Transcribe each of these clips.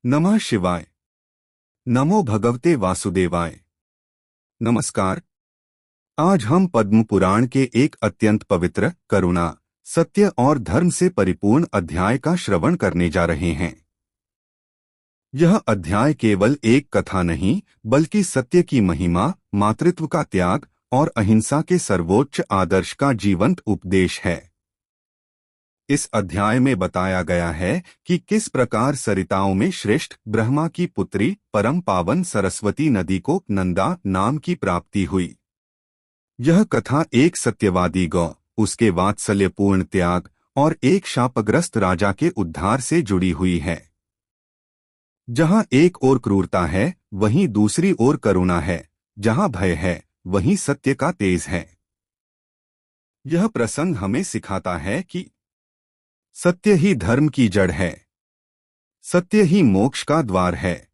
नमः शिवाय। नमो भगवते वासुदेवाय। नमस्कार। आज हम पद्म पुराण के एक अत्यंत पवित्र, करुणा, सत्य और धर्म से परिपूर्ण अध्याय का श्रवण करने जा रहे हैं। यह अध्याय केवल एक कथा नहीं, बल्कि सत्य की महिमा, मातृत्व का त्याग और अहिंसा के सर्वोच्च आदर्श का जीवंत उपदेश है। इस अध्याय में बताया गया है कि किस प्रकार सरिताओं में श्रेष्ठ ब्रह्मा की पुत्री परम पावन सरस्वती नदी को नंदा नाम की प्राप्ति हुई। यह कथा एक सत्यवादी गौ, उसके वात्सल्यपूर्ण त्याग और एक शापग्रस्त राजा के उद्धार से जुड़ी हुई है। जहाँ एक ओर क्रूरता है, वहीं दूसरी ओर करुणा है। जहाँ भय है, वहीं सत्य का तेज है। यह प्रसंग हमें सिखाता है कि सत्य ही धर्म की जड़ है, सत्य ही मोक्ष का द्वार है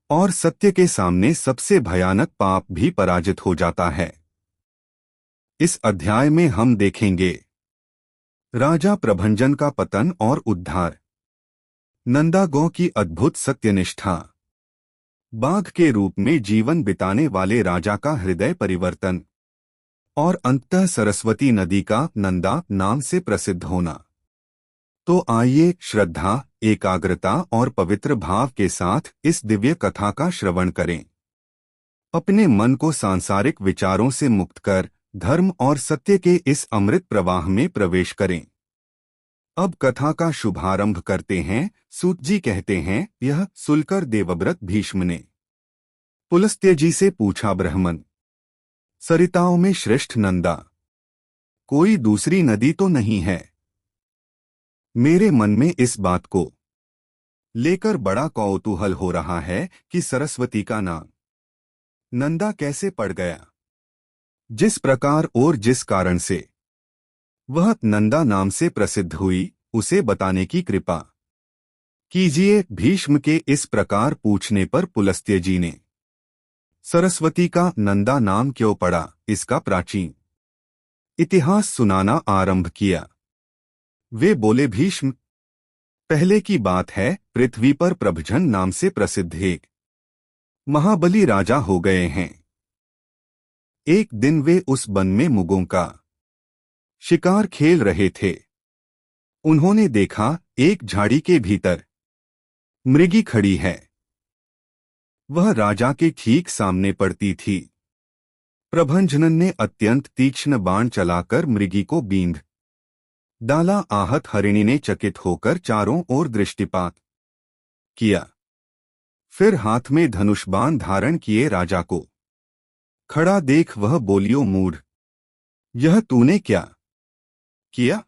और सत्य के सामने सबसे भयानक पाप भी पराजित हो जाता है। इस अध्याय में हम देखेंगे राजा प्रभंजन का पतन और उद्धार, नंदा गौ की अद्भुत सत्यनिष्ठा, बाघ के रूप में जीवन बिताने वाले राजा का हृदय परिवर्तन और अंततः सरस्वती नदी का नंदा नाम से प्रसिद्ध होना। तो आइए श्रद्धा, एकाग्रता और पवित्र भाव के साथ इस दिव्य कथा का श्रवण करें। अपने मन को सांसारिक विचारों से मुक्त कर धर्म और सत्य के इस अमृत प्रवाह में प्रवेश करें। अब कथा का शुभारंभ करते हैं। सूत जी कहते हैं, यह सुनकर देवव्रत भीष्म ने पुलस्त्य जी से पूछा, ब्राह्मण, सरिताओं में श्रेष्ठ नंदा, कोई दूसरी नदी तो नहीं है? मेरे मन में इस बात को लेकर बड़ा कौतूहल हो रहा है कि सरस्वती का नाम नंदा कैसे पड़ गया। जिस प्रकार और जिस कारण से वह नंदा नाम से प्रसिद्ध हुई, उसे बताने की कृपा कीजिए। भीष्म के इस प्रकार पूछने पर पुलस्त्य जी ने सरस्वती का नंदा नाम क्यों पड़ा, इसका प्राचीन इतिहास सुनाना आरंभ किया। वे बोले, भीष्म, पहले की बात है, पृथ्वी पर प्रभंजन नाम से प्रसिद्ध एक महाबली राजा हो गए हैं। एक दिन वे उस वन में मुगों का शिकार खेल रहे थे। उन्होंने देखा, एक झाड़ी के भीतर मृगी खड़ी है। वह राजा के ठीक सामने पड़ती थी। प्रभंजन ने अत्यंत तीक्ष्ण बाण चलाकर मृगी को बींध डाला। आहत हरिणी ने चकित होकर चारों ओर दृष्टिपात किया। फिर हाथ में धनुष बाण धारण किए राजा को खड़ा देख वह बोलियो, मूढ़, यह तूने क्या किया?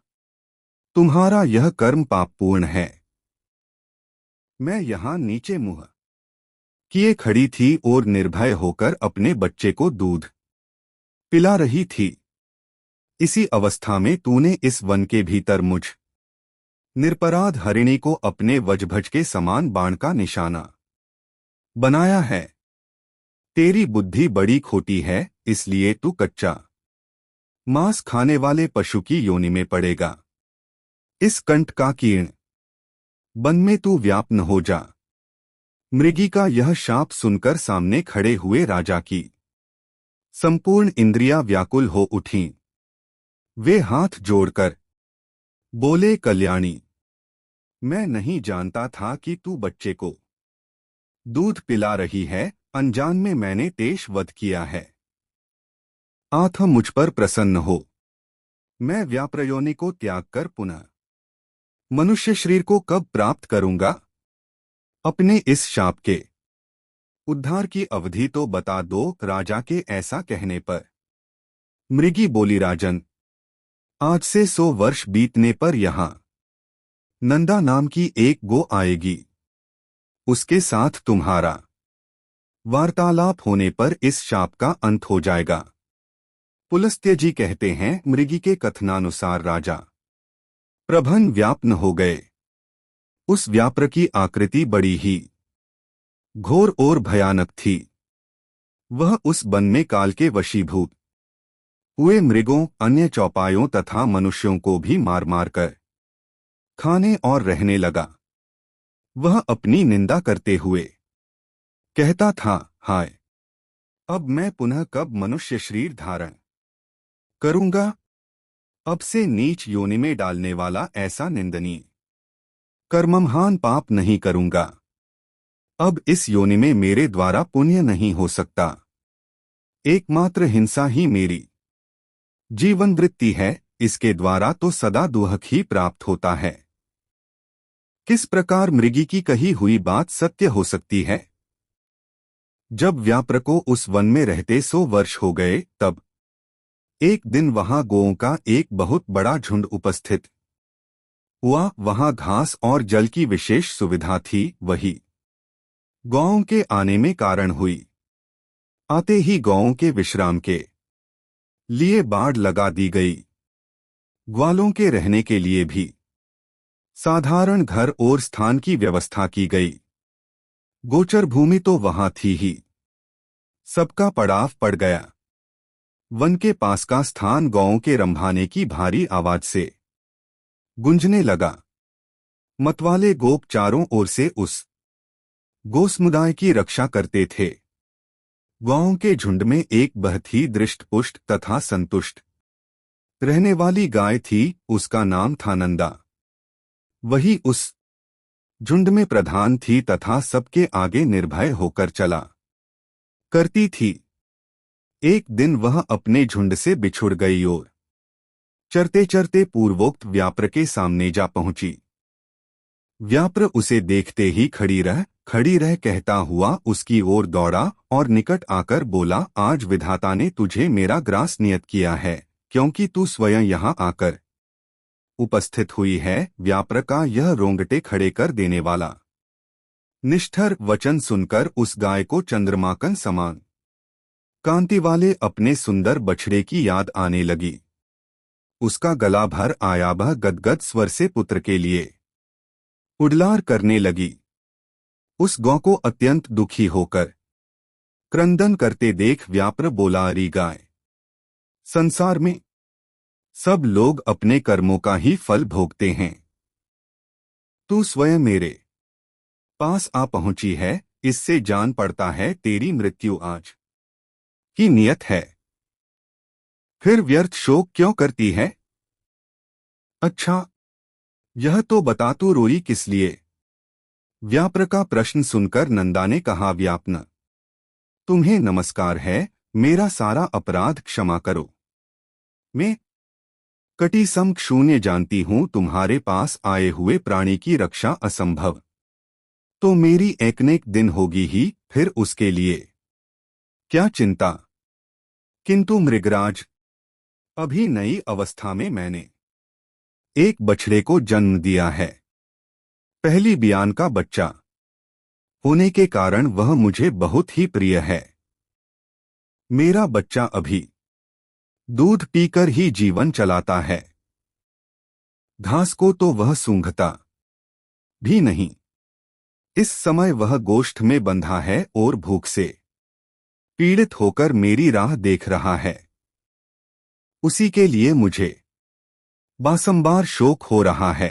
तुम्हारा यह कर्म पापपूर्ण है। मैं यहां नीचे मुंह किए खड़ी थी और निर्भय होकर अपने बच्चे को दूध पिला रही थी। इसी अवस्था में तूने इस वन के भीतर मुझ निरपराध हरिणी को अपने वजभज के समान बाण का निशाना बनाया है। तेरी बुद्धि बड़ी खोटी है, इसलिए तू कच्चा मांस खाने वाले पशु की योनि में पड़ेगा। इस कंठ का कीर्ण वन में तू व्याप्त हो जा। मृगी का यह शाप सुनकर सामने खड़े हुए राजा की संपूर्ण इंद्रियां व्याकुल हो उठीं। वे हाथ जोड़कर बोले, कल्याणी, मैं नहीं जानता था कि तू बच्चे को दूध पिला रही है। अनजान में मैंने तेज वध किया है। आथ मुझ पर प्रसन्न हो। मैं व्याप्रयोनि को त्याग कर पुनः मनुष्य शरीर को कब प्राप्त करूंगा? अपने इस शाप के उद्धार की अवधि तो बता दो। राजा के ऐसा कहने पर मृगी बोली, राजन, आज से 100 वर्ष बीतने पर यहाँ नंदा नाम की एक गो आएगी। उसके साथ तुम्हारा वार्तालाप होने पर इस शाप का अंत हो जाएगा। पुलस्त्य जी कहते हैं, मृगी के कथनानुसार राजा प्रभन व्याप्त हो गए। उस व्याप्र की आकृति बड़ी ही घोर और भयानक थी। वह उस वन में काल के वशीभूत हुए मृगों, अन्य चौपायों तथा मनुष्यों को भी मार मार कर खाने और रहने लगा। वह अपनी निंदा करते हुए कहता था, हाय, अब मैं पुनः कब मनुष्य शरीर धारण करूंगा। अब से नीच योनि में डालने वाला ऐसा निंदनीय कर्ममहान पाप नहीं करूंगा। अब इस योनि में मेरे द्वारा पुण्य नहीं हो सकता। एकमात्र हिंसा ही मेरी जीवन वृत्ति है, इसके द्वारा तो सदा दुहक ही प्राप्त होता है। किस प्रकार मृगी की कही हुई बात सत्य हो सकती है। जब व्याप्र को उस वन में रहते 100 वर्ष हो गए, तब एक दिन वहां गोओं का एक बहुत बड़ा झुंड उपस्थित हुआ। वहां घास और जल की विशेष सुविधा थी, वही गौओं के आने में कारण हुई। आते ही गौओं के विश्राम के लिए बाड़ लगा दी गई। ग्वालों के रहने के लिए भी साधारण घर और स्थान की व्यवस्था की गई। गोचर भूमि तो वहां थी ही। सबका पड़ाव पड़ गया। वन के पास का स्थान गौओं के रंभाने की भारी आवाज से गूंजने लगा। मतवाले गोप चारों ओर से उस गोसमुदाय की रक्षा करते थे। गौओं के झुंड में एक बहुत ही दृष्टपुष्ट तथा संतुष्ट रहने वाली गाय थी, उसका नाम था नंदा। वही उस झुंड में प्रधान थी तथा सबके आगे निर्भय होकर चला करती थी। एक दिन वह अपने झुंड से बिछुड़ गई और चरते चरते पूर्वोक्त व्याप्र के सामने जा पहुंची। व्याप्र उसे देखते ही खड़ी रह कहता हुआ उसकी ओर दौड़ा और निकट आकर बोला, आज विधाता ने तुझे मेरा ग्रास नियत किया है, क्योंकि तू स्वयं यहाँ आकर उपस्थित हुई है। व्याप्र का यह रोंगटे खड़े कर देने वाला निष्ठर वचन सुनकर उस गाय को चंद्रमाकन समान कांति वाले अपने सुंदर बछड़े की याद आने लगी। उसका गला भर आया। वह गदगद स्वर से पुत्र के लिए उडलार करने लगी। उस गौ को अत्यंत दुखी होकर क्रंदन करते देख व्याप्र बोला, अरी गाय, संसार में सब लोग अपने कर्मों का ही फल भोगते हैं। तू स्वयं मेरे पास आ पहुंची है, इससे जान पड़ता है तेरी मृत्यु आज की नियत है। फिर व्यर्थ शोक क्यों करती है। अच्छा, यह तो बता तू रोई किस लिए। व्याप्र का प्रश्न सुनकर नंदा ने कहा, व्यापन, तुम्हें नमस्कार है, मेरा सारा अपराध क्षमा करो। मैं कटी सम शून्य जानती हूं, तुम्हारे पास आए हुए प्राणी की रक्षा असंभव तो मेरी एक दिन होगी ही, फिर उसके लिए क्या चिंता। किंतु मृगराज, अभी नई अवस्था में मैंने एक बछड़े को जन्म दिया है। पहली बियान का बच्चा होने के कारण वह मुझे बहुत ही प्रिय है। मेरा बच्चा अभी दूध पीकर ही जीवन चलाता है। घास को तो वह सूंघता भी नहीं। इस समय वह गोष्ठ में बंधा है और भूख से पीड़ित होकर मेरी राह देख रहा है। उसी के लिए मुझे बासंबार शोक हो रहा है।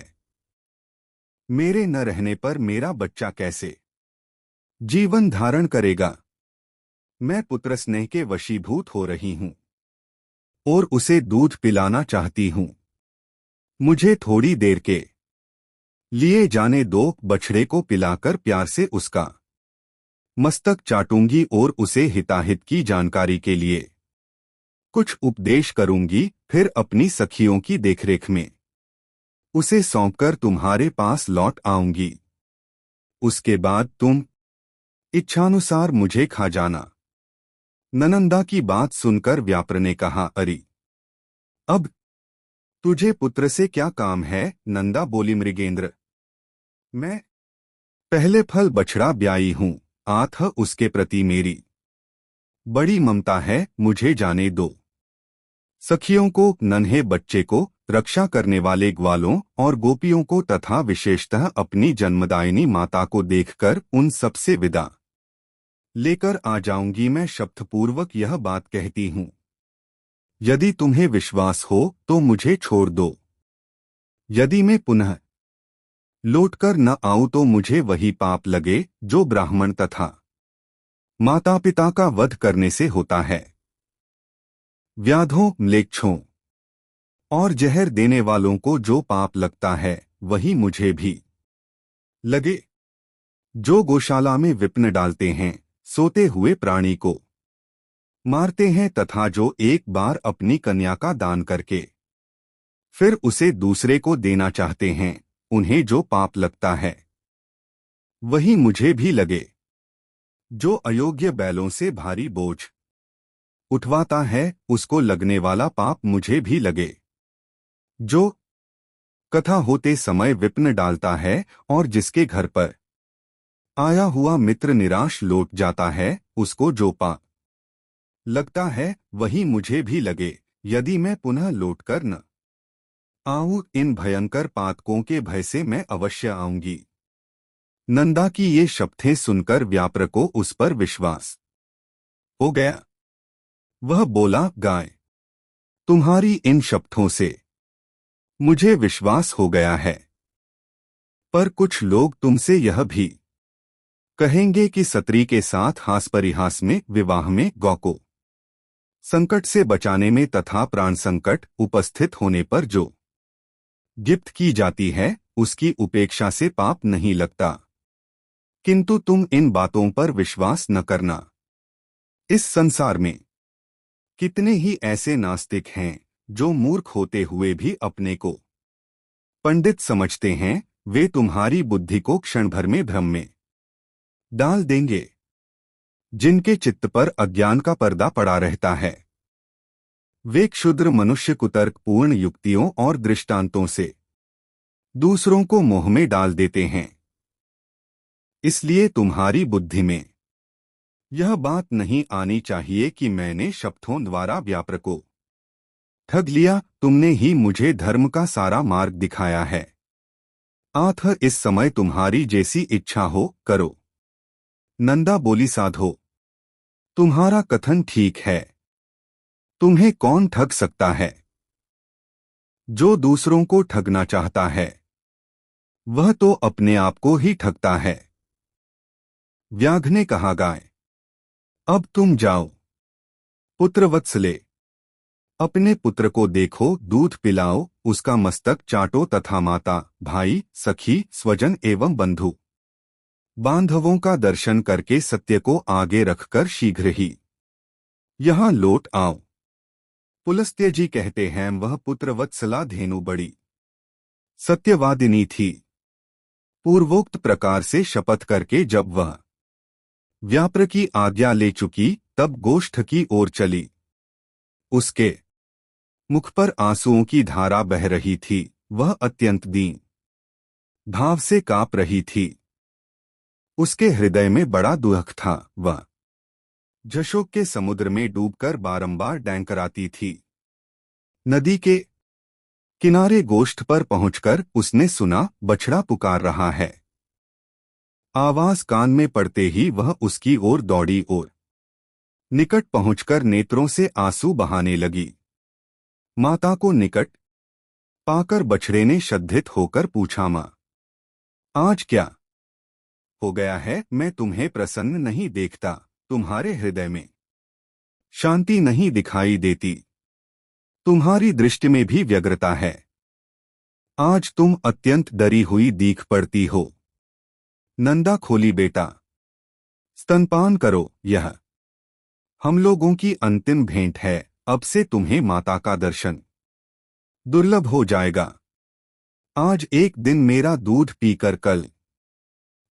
मेरे न रहने पर मेरा बच्चा कैसे जीवन धारण करेगा। मैं पुत्र स्नेह के वशीभूत हो रही हूं और उसे दूध पिलाना चाहती हूं। मुझे थोड़ी देर के लिए जाने दो। बछड़े को पिलाकर प्यार से उसका मस्तक चाटूंगी और उसे हिताहित की जानकारी के लिए कुछ उपदेश करूंगी। फिर अपनी सखियों की देखरेख में उसे सौंपकर तुम्हारे पास लौट आऊंगी। उसके बाद तुम इच्छानुसार मुझे खा जाना। ननंदा की बात सुनकर व्याप्र ने कहा, अरे, अब तुझे पुत्र से क्या काम है। नंदा बोली, मृगेंद्र, मैं पहले फल बछड़ा ब्याई हूं, आथ उसके प्रति मेरी बड़ी ममता है, मुझे जाने दो। सखियों को, नन्हे बच्चे को, रक्षा करने वाले ग्वालों और गोपियों को तथा विशेषतः अपनी जन्मदायिनी माता को देखकर उन सबसे विदा लेकर आ जाऊंगी। मैं शपथपूर्वक यह बात कहती हूं। यदि तुम्हें विश्वास हो तो मुझे छोड़ दो। यदि मैं पुनः लौटकर न आऊं तो मुझे वही पाप लगे जो ब्राह्मण तथा माता पिता का वध करने से होता है। व्याधों, म्लेच्छों और जहर देने वालों को जो पाप लगता है वही मुझे भी लगे। जो गौशाला में विपन्न डालते हैं, सोते हुए प्राणी को मारते हैं तथा जो एक बार अपनी कन्या का दान करके फिर उसे दूसरे को देना चाहते हैं, उन्हें जो पाप लगता है वही मुझे भी लगे। जो अयोग्य बैलों से भारी बोझ उठवाता है, उसको लगने वाला पाप मुझे भी लगे। जो कथा होते समय विपन्न डालता है और जिसके घर पर आया हुआ मित्र निराश लौट जाता है, उसको जो पाप लगता है वही मुझे भी लगे। यदि मैं पुनः लौटकर न आऊं, इन भयंकर पातकों के भय से मैं अवश्य आऊंगी। नंदा की ये शपथें सुनकर व्याप्र को उस पर विश्वास हो गया। वह बोला, गाय, तुम्हारी इन शपथों से मुझे विश्वास हो गया है, पर कुछ लोग तुमसे यह भी कहेंगे कि सत्री के साथ हास परिहास में, विवाह में गौ को संकट से बचाने में तथा प्राण संकट उपस्थित होने पर जो गिफ्त की जाती है, उसकी उपेक्षा से पाप नहीं लगता। किंतु तुम इन बातों पर विश्वास न करना। इस संसार में कितने ही ऐसे नास्तिक हैं जो मूर्ख होते हुए भी अपने को पंडित समझते हैं। वे तुम्हारी बुद्धि को क्षण भर में भ्रम में डाल देंगे। जिनके चित्त पर अज्ञान का पर्दा पड़ा रहता है, वे क्षुद्र मनुष्य कुतर्कपूर्ण युक्तियों और दृष्टांतों से दूसरों को मोह में डाल देते हैं। इसलिए तुम्हारी बुद्धि में यह बात नहीं आनी चाहिए कि मैंने शपथों द्वारा व्याप्र को ठग लिया। तुमने ही मुझे धर्म का सारा मार्ग दिखाया है। अतः इस समय तुम्हारी जैसी इच्छा हो करो। नंदा बोली, साधो, तुम्हारा कथन ठीक है। तुम्हें कौन ठग सकता है? जो दूसरों को ठगना चाहता है वह तो अपने आप को ही ठगता है। व्याघ्र ने कहा, गाय, अब तुम जाओ। पुत्रवत्सले, अपने पुत्र को देखो, दूध पिलाओ, उसका मस्तक चाटो तथा माता, भाई, सखी, स्वजन एवं बंधु बांधवों का दर्शन करके सत्य को आगे रखकर शीघ्र ही यहां लौट आओ। पुलस्त्य जी कहते हैं, वह पुत्रवत्सला धेनु बड़ी सत्यवादिनी थी। पूर्वोक्त प्रकार से शपथ करके जब वह व्याप्र की आज्ञा ले चुकी, तब गोष्ठ की ओर चली। उसके मुख पर आंसुओं की धारा बह रही थी। वह अत्यंत दीन भाव से कांप रही थी। उसके हृदय में बड़ा दुख था। वह झशोक के समुद्र में डूबकर बारंबार डैंकराती थी। नदी के किनारे गोष्ठ पर पहुंचकर उसने सुना, बछड़ा पुकार रहा है। आवाज कान में पड़ते ही वह उसकी ओर दौड़ी और निकट पहुंचकर नेत्रों से आंसू बहाने लगी। माता को निकट पाकर बछड़े ने श्रद्धित होकर पूछा, मां, आज क्या हो गया है? मैं तुम्हें प्रसन्न नहीं देखता। तुम्हारे हृदय में शांति नहीं दिखाई देती। तुम्हारी दृष्टि में भी व्यग्रता है। आज तुम अत्यंत डरी हुई दीख पड़ती हो। नंदा खोली, बेटा, स्तनपान करो। यह हम लोगों की अंतिम भेंट है। अब से तुम्हें माता का दर्शन दुर्लभ हो जाएगा। आज एक दिन मेरा दूध पीकर कल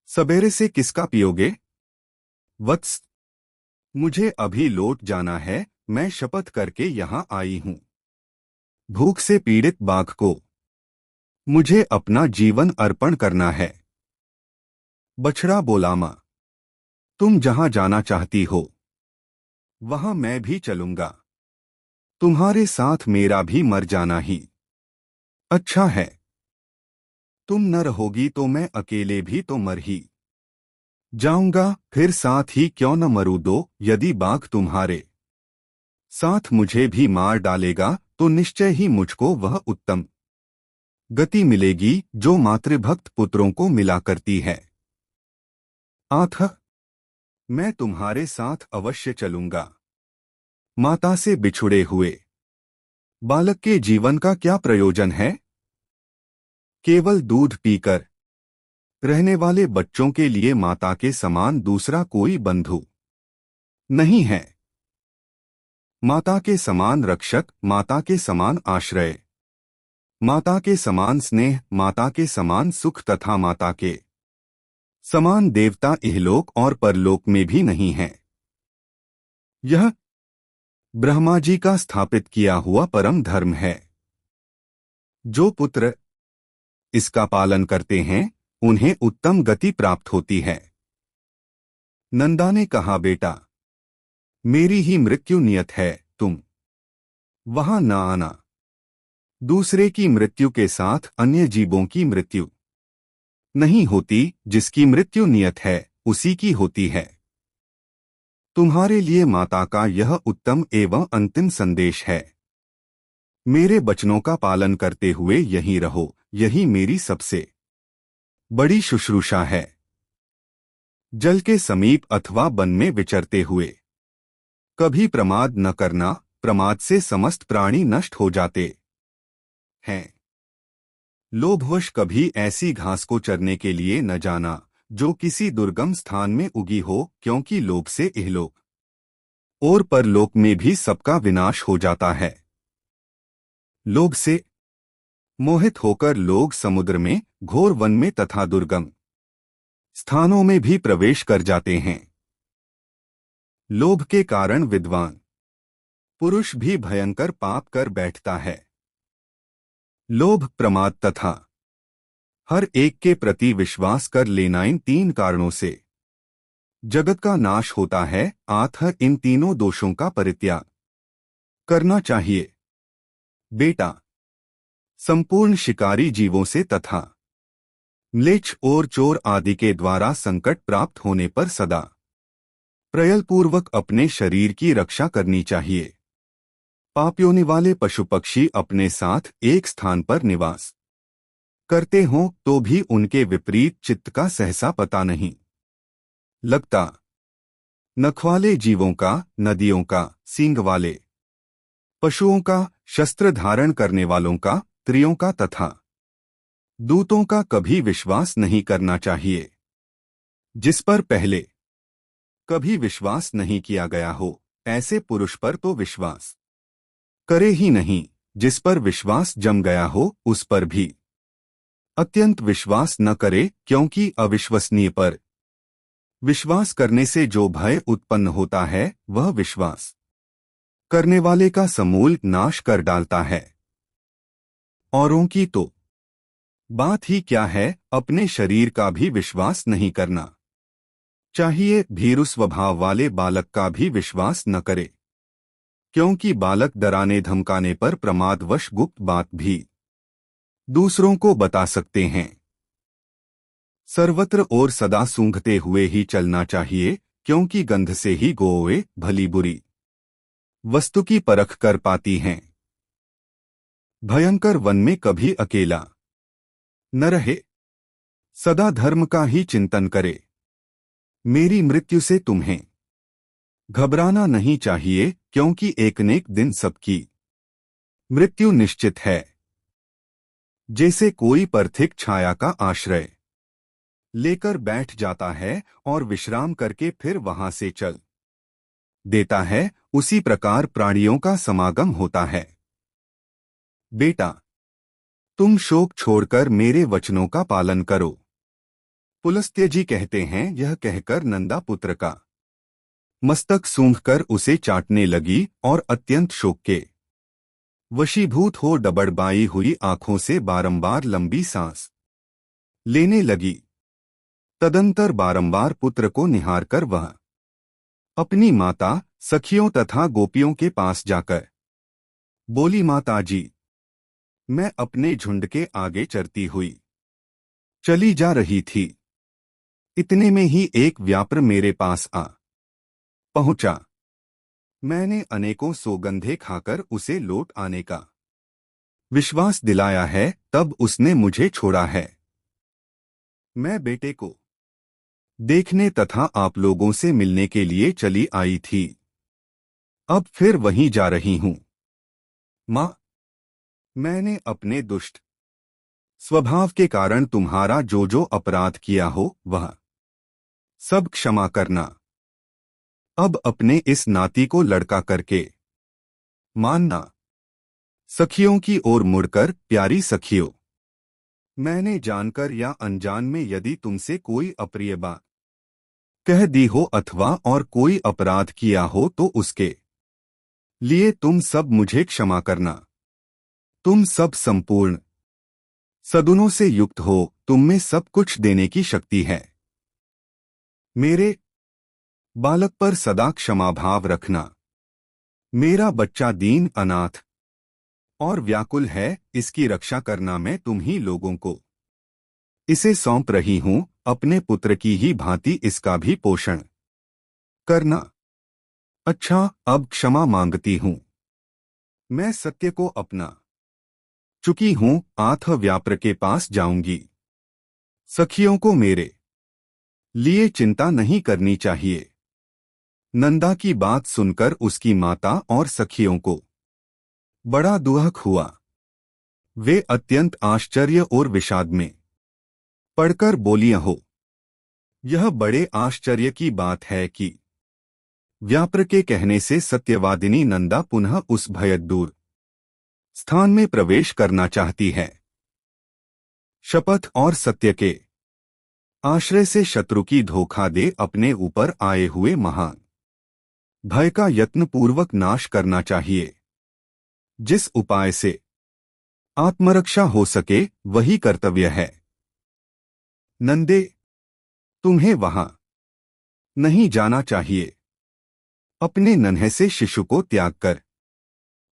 सवेरे से किसका पियोगे? वत्स, मुझे अभी लौट जाना है। मैं शपथ करके यहां आई हूं। भूख से पीड़ित बाघ को मुझे अपना जीवन अर्पण करना है। बछड़ा बोला, मां, तुम जहां जाना चाहती हो वहां मैं भी चलूंगा। तुम्हारे साथ मेरा भी मर जाना ही अच्छा है। तुम न रहोगी तो मैं अकेले भी तो मर ही जाऊंगा। फिर साथ ही क्यों न मरूं दो। यदि बाघ तुम्हारे साथ मुझे भी मार डालेगा तो निश्चय ही मुझको वह उत्तम गति मिलेगी जो मातृभक्त पुत्रों को मिला करती है। आथ, मैं तुम्हारे साथ अवश्य चलूंगा। माता से बिछुड़े हुए बालक के जीवन का क्या प्रयोजन है? केवल दूध पीकर रहने वाले बच्चों के लिए माता के समान दूसरा कोई बंधु नहीं है। माता के समान रक्षक, माता के समान आश्रय, माता के समान स्नेह, माता के समान सुख तथा माता के समान देवता इहलोक और परलोक में भी नहीं है। यह ब्रह्मा जी का स्थापित किया हुआ परम धर्म है। जो पुत्र इसका पालन करते हैं उन्हें उत्तम गति प्राप्त होती है। नंदा ने कहा, बेटा, मेरी ही मृत्यु नियत है, तुम वहां न आना। दूसरे की मृत्यु के साथ अन्य जीवों की मृत्यु नहीं होती, जिसकी मृत्यु नियत है उसी की होती है। तुम्हारे लिए माता का यह उत्तम एवं अंतिम संदेश है। मेरे वचनों का पालन करते हुए यहीं रहो, यही मेरी सबसे बड़ी शुश्रूषा है। जल के समीप अथवा वन में विचरते हुए कभी प्रमाद न करना, प्रमाद से समस्त प्राणी नष्ट हो जाते हैं। लोभवश कभी ऐसी घास को चरने के लिए न जाना जो किसी दुर्गम स्थान में उगी हो, क्योंकि लोभ से इहलोक और परलोक में भी सबका विनाश हो जाता है। लोभ से मोहित होकर लोग समुद्र में, घोर वन में तथा दुर्गम स्थानों में भी प्रवेश कर जाते हैं। लोभ के कारण विद्वान पुरुष भी भयंकर पाप कर बैठता है। लोभ, प्रमाद तथा हर एक के प्रति विश्वास कर लेना, इन तीन कारणों से जगत का नाश होता है। अतः इन तीनों दोषों का परित्याग करना चाहिए। बेटा, संपूर्ण शिकारी जीवों से तथा म्लेच्छ और चोर आदि के द्वारा संकट प्राप्त होने पर सदा प्रयलपूर्वक अपने शरीर की रक्षा करनी चाहिए। पापयोनि वाले पशु पक्षी अपने साथ एक स्थान पर निवास करते हों तो भी उनके विपरीत चित्त का सहसा पता नहीं लगता। नख वाले जीवों का, नदियों का, सींग वाले पशुओं का, शस्त्र धारण करने वालों का, स्त्रियों का तथा दूतों का कभी विश्वास नहीं करना चाहिए। जिस पर पहले कभी विश्वास नहीं किया गया हो ऐसे पुरुष पर तो विश्वास करे ही नहीं। जिस पर विश्वास जम गया हो उस पर भी अत्यंत विश्वास न करे, क्योंकि अविश्वसनीय पर विश्वास करने से जो भय उत्पन्न होता है वह विश्वास करने वाले का समूल नाश कर डालता है। औरों की तो बात ही क्या है, अपने शरीर का भी विश्वास नहीं करना चाहिए। भीरु स्वभाव वाले बालक का भी विश्वास न करे, क्योंकि बालक डराने धमकाने पर प्रमादवश गुप्त बात भी दूसरों को बता सकते हैं। सर्वत्र और सदा सूंघते हुए ही चलना चाहिए, क्योंकि गंध से ही गौएं भली बुरी वस्तु की परख कर पाती हैं। भयंकर वन में कभी अकेला न रहे, सदा धर्म का ही चिंतन करे। मेरी मृत्यु से तुम्हें घबराना नहीं चाहिए, क्योंकि एक न एक दिन सबकी मृत्यु निश्चित है। जैसे कोई पार्थिव छाया का आश्रय लेकर बैठ जाता है और विश्राम करके फिर वहां से चल देता है, उसी प्रकार प्राणियों का समागम होता है। बेटा, तुम शोक छोड़कर मेरे वचनों का पालन करो। पुलस्त्य जी कहते हैं, यह कहकर नंदा पुत्र का मस्तक सूंघकर उसे चाटने लगी और अत्यंत शोक के वशीभूत हो डबडबाई हुई आंखों से बारंबार लंबी सांस लेने लगी। तदंतर बारंबार पुत्र को निहारकर वह अपनी माता, सखियों तथा गोपियों के पास जाकर बोली, माता जी, मैं अपने झुंड के आगे चरती हुई चली जा रही थी। इतने में ही एक व्याप्र मेरे पास आ पहुंचा। मैंने अनेकों सौगंधे खाकर उसे लौट आने का विश्वास दिलाया है, तब उसने मुझे छोड़ा है। मैं बेटे को देखने तथा आप लोगों से मिलने के लिए चली आई थी। अब फिर वहीं जा रही हूं। माँ, मैंने अपने दुष्ट स्वभाव के कारण तुम्हारा जो जो अपराध किया हो वह सब क्षमा करना। अब अपने इस नाती को लड़का करके मानना। सखियों की ओर मुड़कर, प्यारी सखियों, मैंने जानकर या अनजान में यदि तुमसे कोई अप्रिय बात कह दी हो अथवा और कोई अपराध किया हो तो उसके लिए तुम सब मुझे क्षमा करना। तुम सब संपूर्ण सद्गुणों से युक्त हो, तुम में सब कुछ देने की शक्ति है। मेरे बालक पर सदा क्षमा भाव रखना। मेरा बच्चा दीन, अनाथ और व्याकुल है, इसकी रक्षा करना। मैं तुम ही लोगों को इसे सौंप रही हूं, अपने पुत्र की ही भांति इसका भी पोषण करना। अच्छा, अब क्षमा मांगती हूं। मैं सत्य को अपना चुकी हूं, आथ व्याप्र के पास जाऊंगी। सखियों को मेरे लिए चिंता नहीं करनी चाहिए। नंदा की बात सुनकर उसकी माता और सखियों को बड़ा दुख हुआ। वे अत्यंत आश्चर्य और विषाद में पड़कर बोलियां हो, यह बड़े आश्चर्य की बात है कि व्याप्र के कहने से सत्यवादिनी नंदा पुनः उस भयदूर स्थान में प्रवेश करना चाहती है। शपथ और सत्य के आश्रय से शत्रु की धोखा दे अपने ऊपर आए हुए महान भय का यत्नपूर्वक नाश करना चाहिए। जिस उपाय से आत्मरक्षा हो सके वही कर्तव्य है। नंदे, तुम्हें वहां नहीं जाना चाहिए। अपने नन्हे से शिशु को त्याग कर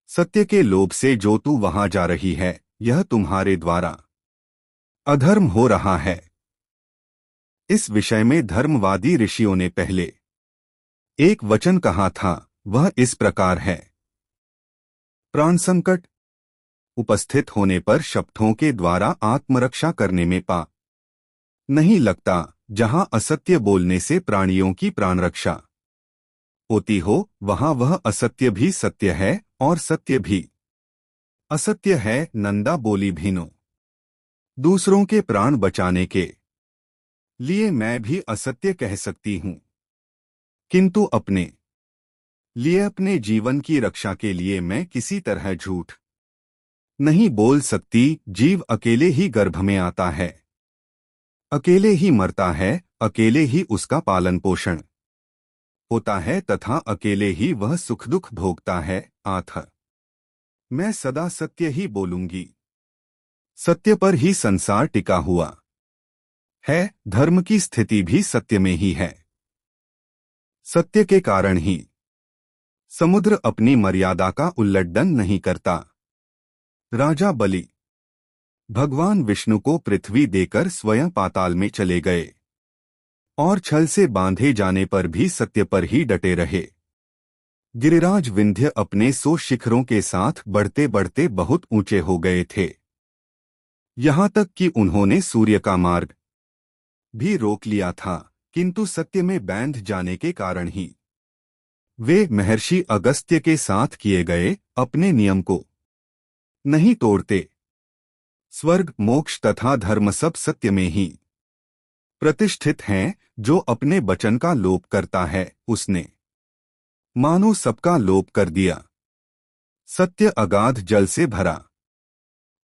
सत्य के लोभ से जो तू वहां जा रही है, यह तुम्हारे द्वारा अधर्म हो रहा है। इस विषय में धर्मवादी ऋषियों ने पहले एक वचन कहा था, वह इस प्रकार है। प्राण संकट उपस्थित होने पर शब्दों के द्वारा आत्मरक्षा करने में पा नहीं लगता। जहां असत्य बोलने से प्राणियों की प्राण रक्षा होती हो, वहां वह असत्य भी सत्य है और सत्य भी असत्य है। नंदा बोली, भीनो दूसरों के प्राण बचाने के लिए मैं भी असत्य कह सकती हूं, किंतु अपने लिए, अपने जीवन की रक्षा के लिए मैं किसी तरह झूठ नहीं बोल सकती। जीव अकेले ही गर्भ में आता है, अकेले ही मरता है, अकेले ही उसका पालन पोषण होता है तथा अकेले ही वह सुख दुख भोगता है। आथ मैं सदा सत्य ही बोलूंगी। सत्य पर ही संसार टिका हुआ है। धर्म की स्थिति भी सत्य में ही है। सत्य के कारण ही समुद्र अपनी मर्यादा का उल्लंघन नहीं करता। राजा बलि भगवान विष्णु को पृथ्वी देकर स्वयं पाताल में चले गए और छल से बांधे जाने पर भी सत्य पर ही डटे रहे। गिरिराज विंध्य अपने 100 शिखरों के साथ बढ़ते बढ़ते बहुत ऊंचे हो गए थे, यहां तक कि उन्होंने सूर्य का मार्ग भी रोक लिया था, किंतु सत्य में बांध जाने के कारण ही वे महर्षि अगस्त्य के साथ किए गए अपने नियम को नहीं तोड़ते। स्वर्ग, मोक्ष तथा धर्म सब सत्य में ही प्रतिष्ठित हैं। जो अपने वचन का लोप करता है, उसने मानो सबका लोप कर दिया। सत्य अगाध जल से भरा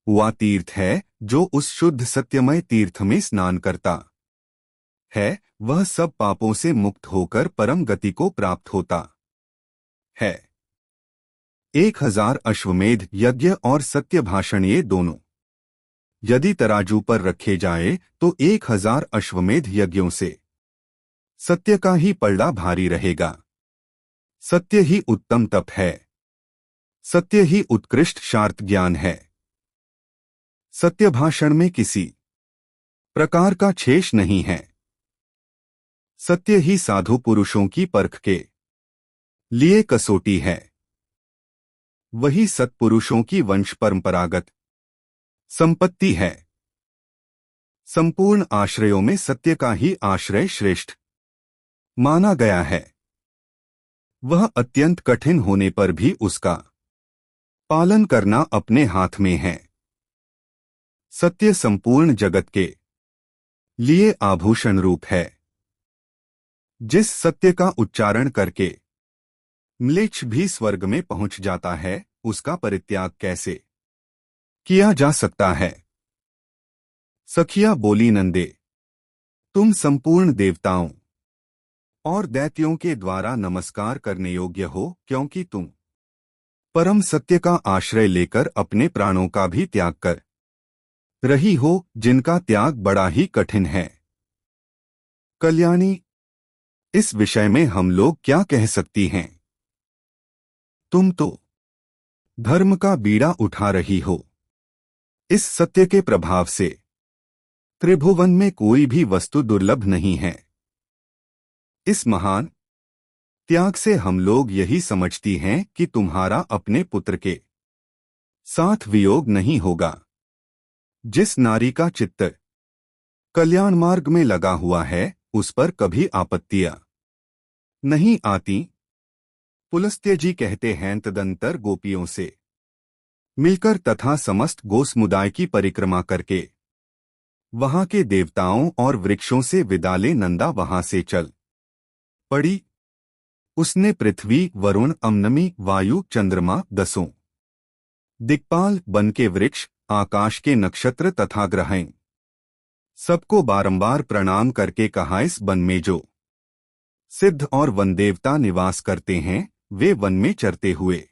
हुआ तीर्थ है। जो उस शुद्ध सत्यमय तीर्थ में स्नान करता है, वह सब पापों से मुक्त होकर परम गति को प्राप्त होता है। 1000 अश्वमेध यज्ञ और सत्य भाषण, ये दोनों यदि तराजू पर रखे जाए तो 1000 अश्वमेध यज्ञों से सत्य का ही पलड़ा भारी रहेगा। सत्य ही उत्तम तप है। सत्य ही उत्कृष्ट शार्त ज्ञान है। सत्य भाषण में किसी प्रकार का छेश नहीं है। सत्य ही साधु पुरुषों की परख के लिए कसौटी है। वही सत्पुरुषों की वंश परंपरागत संपत्ति है। संपूर्ण आश्रयों में सत्य का ही आश्रय श्रेष्ठ माना गया है। वह अत्यंत कठिन होने पर भी उसका पालन करना अपने हाथ में है। सत्य संपूर्ण जगत के लिए आभूषण रूप है। जिस सत्य का उच्चारण करके म्लेच्छ भी स्वर्ग में पहुंच जाता है, उसका परित्याग कैसे किया जा सकता है? सखिया बोली, नंदे, तुम संपूर्ण देवताओं और दैत्यों के द्वारा नमस्कार करने योग्य हो, क्योंकि तुम परम सत्य का आश्रय लेकर अपने प्राणों का भी त्याग कर रही हो, जिनका त्याग बड़ा ही कठिन है। कल्याणी, इस विषय में हम लोग क्या कह सकती हैं? तुम तो धर्म का बीड़ा उठा रही हो। इस सत्य के प्रभाव से त्रिभुवन में कोई भी वस्तु दुर्लभ नहीं है। इस महान त्याग से हम लोग यही समझती हैं कि तुम्हारा अपने पुत्र के साथ वियोग नहीं होगा। जिस नारी का चित्त कल्याण मार्ग में लगा हुआ है, उस पर कभी आपत्तियां नहीं आती। पुलस्त्य जी कहते हैं, तदंतर गोपियों से मिलकर तथा समस्त गो समुदाय की परिक्रमा करके वहां के देवताओं और वृक्षों से विदा ले नंदा वहां से चल पड़ी। उसने पृथ्वी, वरुण, अमनमी, वायु, चंद्रमा, दसों दिक्पाल, वन के वृक्ष, आकाश के नक्षत्र तथा ग्रहें सबको बारंबार प्रणाम करके कहा, इस वन में जो सिद्ध और वन देवता निवास करते हैं, वे वन में चरते हुए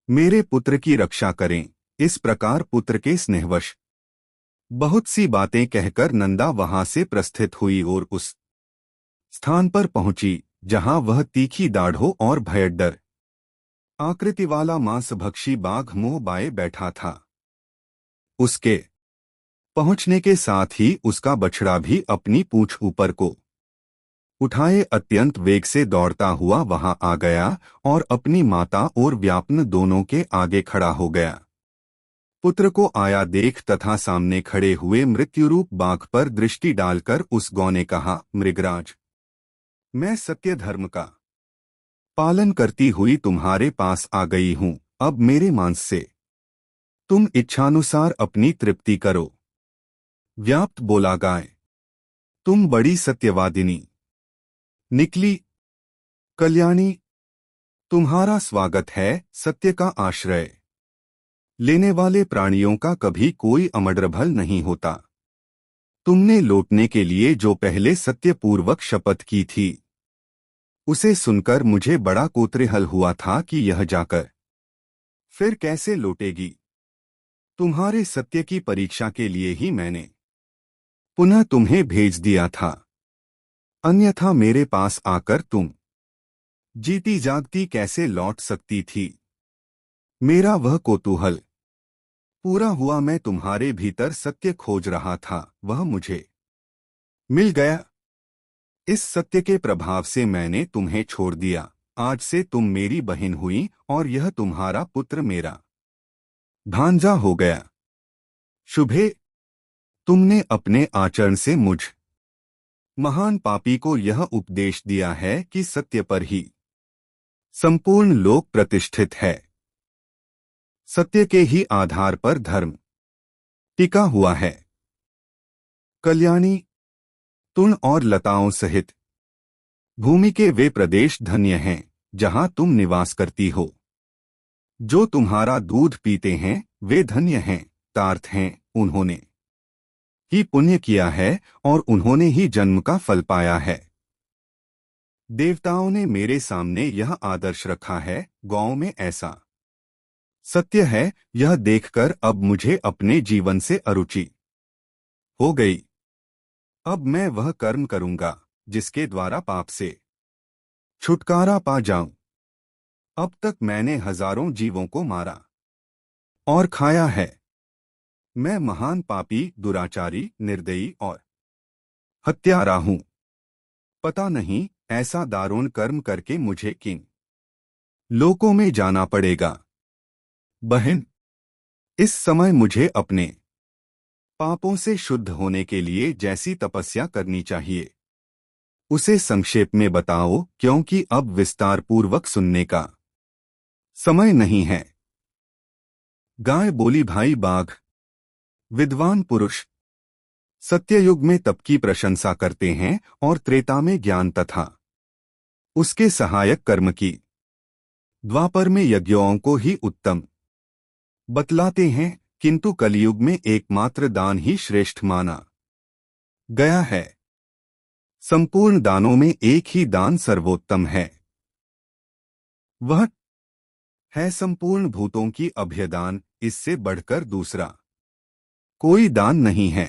मेरे पुत्र की रक्षा करें। इस प्रकार पुत्र के स्नेहवश बहुत सी बातें कहकर नंदा वहां से प्रस्थित हुई और उस स्थान पर पहुंची जहां वह तीखी दाढ़ों और भयड्डर आकृति वाला मांसभक्षी बाघ मुंह बाए बैठा था। उसके पहुंचने के साथ ही उसका बछड़ा भी अपनी पूंछ ऊपर को उठाए अत्यंत वेग से दौड़ता हुआ वहां आ गया और अपनी माता और व्यापन दोनों के आगे खड़ा हो गया। पुत्र को आया देख तथा सामने खड़े हुए मृत्युरूप बाघ पर दृष्टि डालकर उस गौ ने कहा, मृगराज, मैं सत्य धर्म का पालन करती हुई तुम्हारे पास आ गई हूं। अब मेरे मांस से तुम इच्छानुसार अपनी तृप्ति करो। व्याप्त बोला, गाय, तुम बड़ी सत्यवादिनी निकली। कल्याणी, तुम्हारा स्वागत है। सत्य का आश्रय लेने वाले प्राणियों का कभी कोई अमड्रभल नहीं होता। तुमने लौटने के लिए जो पहले सत्यपूर्वक शपथ की थी, उसे सुनकर मुझे बड़ा कौतूहल हुआ था कि यह जाकर फिर कैसे लौटेगी। तुम्हारे सत्य की परीक्षा के लिए ही मैंने पुनः तुम्हें भेज दिया था, अन्यथा मेरे पास आकर तुम जीती जागती कैसे लौट सकती थी। मेरा वह कौतूहल पूरा हुआ। मैं तुम्हारे भीतर सत्य खोज रहा था, वह मुझे मिल गया। इस सत्य के प्रभाव से मैंने तुम्हें छोड़ दिया। आज से तुम मेरी बहन हुई और यह तुम्हारा पुत्र मेरा भांजा हो गया। शुभे, तुमने अपने आचरण से मुझ महान पापी को यह उपदेश दिया है कि सत्य पर ही संपूर्ण लोक प्रतिष्ठित है। सत्य के ही आधार पर धर्म टिका हुआ है। कल्याणी, तुण और लताओं सहित भूमि के वे प्रदेश धन्य हैं जहां तुम निवास करती हो। जो तुम्हारा दूध पीते हैं वे धन्य हैं, तार्थ हैं। उन्होंने ही पुण्य किया है और उन्होंने ही जन्म का फल पाया है। देवताओं ने मेरे सामने यह आदर्श रखा है। गौ में ऐसा सत्य है, यह देखकर अब मुझे अपने जीवन से अरुचि हो गई। अब मैं वह कर्म करूंगा जिसके द्वारा पाप से छुटकारा पा जाऊं। अब तक मैंने हजारों जीवों को मारा और खाया है। मैं महान पापी, दुराचारी, निर्दयी और हत्यारा हूं। पता नहीं ऐसा दारुण कर्म करके मुझे किन लोकों में जाना पड़ेगा। बहन, इस समय मुझे अपने पापों से शुद्ध होने के लिए जैसी तपस्या करनी चाहिए उसे संक्षेप में बताओ, क्योंकि अब विस्तार पूर्वक सुनने का समय नहीं है। गाय बोली, भाई बाघ, विद्वान पुरुष सत्ययुग में तप की प्रशंसा करते हैं और त्रेता में ज्ञान तथा उसके सहायक कर्म की, द्वापर में यज्ञों को ही उत्तम बतलाते हैं, किंतु कलयुग में एकमात्र दान ही श्रेष्ठ माना गया है। संपूर्ण दानों में एक ही दान सर्वोत्तम है, वह है संपूर्ण भूतों की अभयदान। इससे बढ़कर दूसरा कोई दान नहीं है।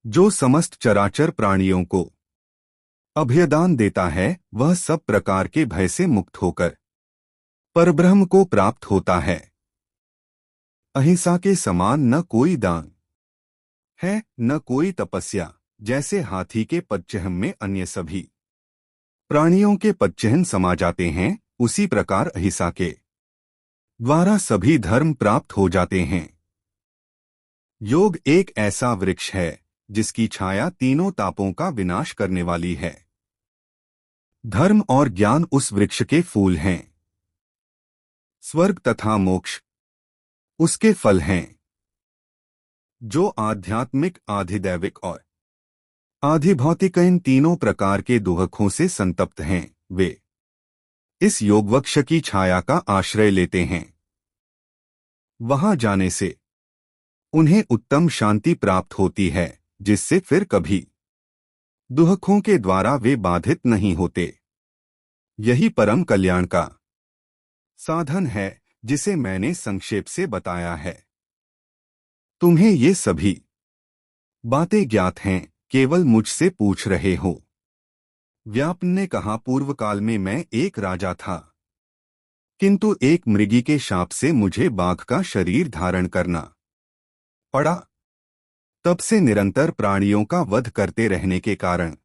जो समस्त चराचर प्राणियों को अभयदान देता है वह सब प्रकार के भय से मुक्त होकर परब्रह्म को प्राप्त होता है। अहिंसा के समान न कोई दान है न कोई तपस्या। जैसे हाथी के पदचिह्न में अन्य सभी प्राणियों के पदचिह्न समा जाते हैं, उसी प्रकार अहिंसा के द्वारा सभी धर्म प्राप्त हो जाते हैं। योग एक ऐसा वृक्ष है जिसकी छाया तीनों तापों का विनाश करने वाली है। धर्म और ज्ञान उस वृक्ष के फूल हैं। स्वर्ग तथा मोक्ष उसके फल हैं। जो आध्यात्मिक, आधिदैविक और आधिभौतिक इन तीनों प्रकार के दुहखों से संतप्त हैं, वे इस योगवृक्ष की छाया का आश्रय लेते हैं। वहां जाने से उन्हें उत्तम शांति प्राप्त होती है, जिससे फिर कभी दुहखों के द्वारा वे बाधित नहीं होते। यही परम कल्याण का साधन है जिसे मैंने संक्षेप से बताया है। तुम्हें ये सभी बातें ज्ञात हैं, केवल मुझसे पूछ रहे हो। व्यापन ने कहा, पूर्व काल में मैं एक राजा था, किंतु एक मृगी के शाप से मुझे बाघ का शरीर धारण करना पड़ा। तब से निरंतर प्राणियों का वध करते रहने के कारण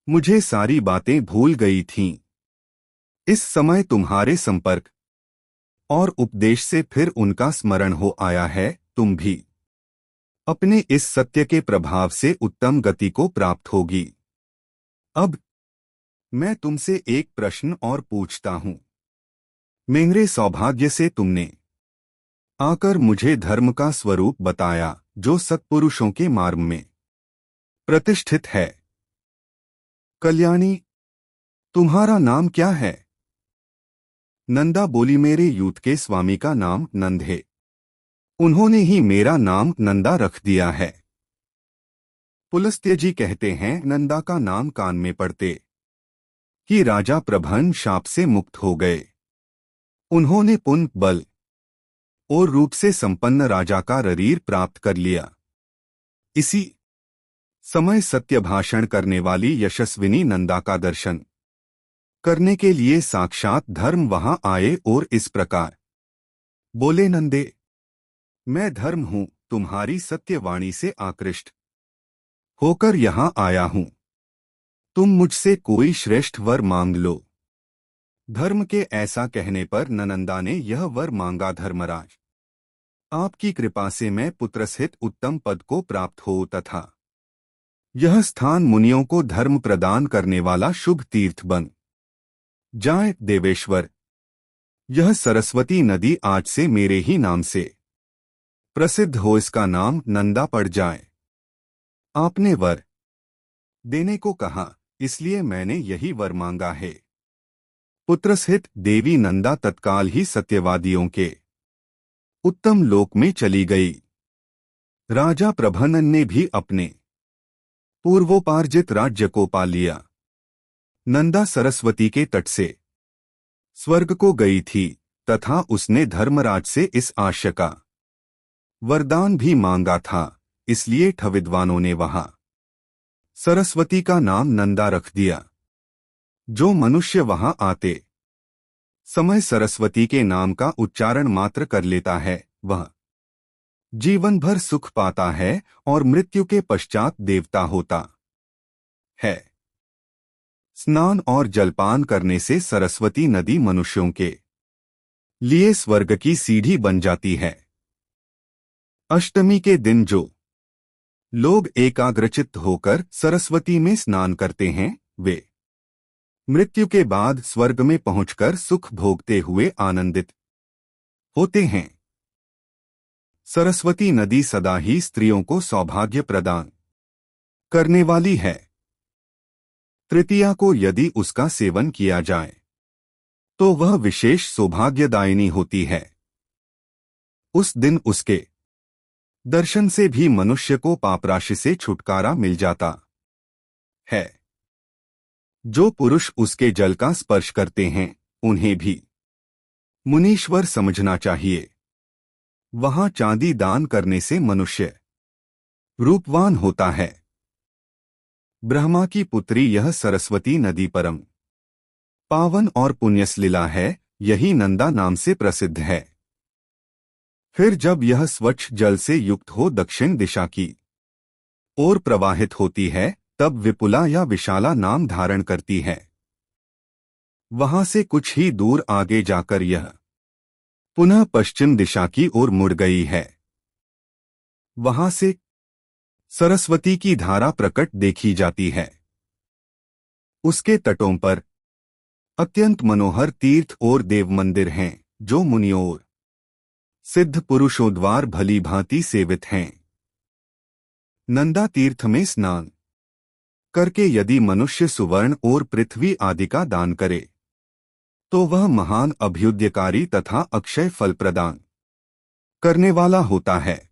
मुझे सारी बातें भूल गई थीं। इस समय तुम्हारे संपर्क और उपदेश से फिर उनका स्मरण हो आया है। तुम भी अपने इस सत्य के प्रभाव से उत्तम गति को प्राप्त होगी। अब मैं तुमसे एक प्रश्न और पूछता हूं। मेरे सौभाग्य से तुमने आकर मुझे धर्म का स्वरूप बताया, जो सत्पुरुषों के मार्ग में प्रतिष्ठित है। कल्याणी, तुम्हारा नाम क्या है? नंदा बोली, मेरे यूथ के स्वामी का नाम नंद है। उन्होंने ही मेरा नाम नंदा रख दिया है। पुलस्त्य जी कहते हैं, नंदा का नाम कान में पड़ते कि राजा प्रभन शाप से मुक्त हो गए। उन्होंने पुण्य, बल और रूप से संपन्न राजा का शरीर प्राप्त कर लिया। इसी समय सत्य भाषण करने वाली यशस्विनी नंदा का दर्शन करने के लिए साक्षात धर्म वहां आए और इस प्रकार बोले, नंदे, मैं धर्म हूं, तुम्हारी सत्यवाणी से आकृष्ट होकर यहां आया हूं। तुम मुझसे कोई श्रेष्ठ वर मांग लो। धर्म के ऐसा कहने पर नंदा ने यह वर मांगा, धर्मराज, आपकी कृपा से मैं पुत्र सहित उत्तम पद को प्राप्त हो तथा यह स्थान मुनियों को धर्म प्रदान करने वाला शुभ तीर्थ बन जाए। देवेश्वर, यह सरस्वती नदी आज से मेरे ही नाम से प्रसिद्ध हो, इसका नाम नंदा पड़ जाए। आपने वर देने को कहा, इसलिए मैंने यही वर मांगा है। पुत्र सहित देवी नंदा तत्काल ही सत्यवादियों के उत्तम लोक में चली गई। राजा प्रभनन ने भी अपने पूर्वोपार्जित राज्य को पा लिया। नंदा सरस्वती के तट से स्वर्ग को गई थी तथा उसने धर्मराज से इस आशय का वरदान भी मांगा था, इसलिए विद्वानों ने वहां सरस्वती का नाम नंदा रख दिया। जो मनुष्य वहां आते समय सरस्वती के नाम का उच्चारण मात्र कर लेता है, वह जीवन भर सुख पाता है और मृत्यु के पश्चात देवता होता है। स्नान और जलपान करने से सरस्वती नदी मनुष्यों के लिए स्वर्ग की सीढ़ी बन जाती है। अष्टमी के दिन जो लोग एकाग्रचित्त होकर सरस्वती में स्नान करते हैं, वे मृत्यु के बाद स्वर्ग में पहुंचकर सुख भोगते हुए आनंदित होते हैं। सरस्वती नदी सदा ही स्त्रियों को सौभाग्य प्रदान करने वाली है। तृतीया को यदि उसका सेवन किया जाए तो वह विशेष सौभाग्यदायिनी होती है। उस दिन उसके दर्शन से भी मनुष्य को पापराशि से छुटकारा मिल जाता है। जो पुरुष उसके जल का स्पर्श करते हैं, उन्हें भी मुनीश्वर समझना चाहिए। वहां चांदी दान करने से मनुष्य रूपवान होता है। ब्रह्मा की पुत्री यह सरस्वती नदी परम पावन और पुण्यसलीला है, यही नंदा नाम से प्रसिद्ध है। फिर जब यह स्वच्छ जल से युक्त हो दक्षिण दिशा की ओर प्रवाहित होती है, तब विपुला या विशाला नाम धारण करती है। वहां से कुछ ही दूर आगे जाकर यह पुनः पश्चिम दिशा की ओर मुड़ गई है। वहां से सरस्वती की धारा प्रकट देखी जाती है। उसके तटों पर अत्यंत मनोहर तीर्थ और देव मंदिर हैं, जो मुनियों और सिद्ध पुरुषों द्वारा भली भांति सेवित हैं। नंदा तीर्थ में स्नान करके यदि मनुष्य सुवर्ण और पृथ्वी आदि का दान करे तो वह महान अभ्युदयकारी तथा अक्षय फल प्रदान करने वाला होता है।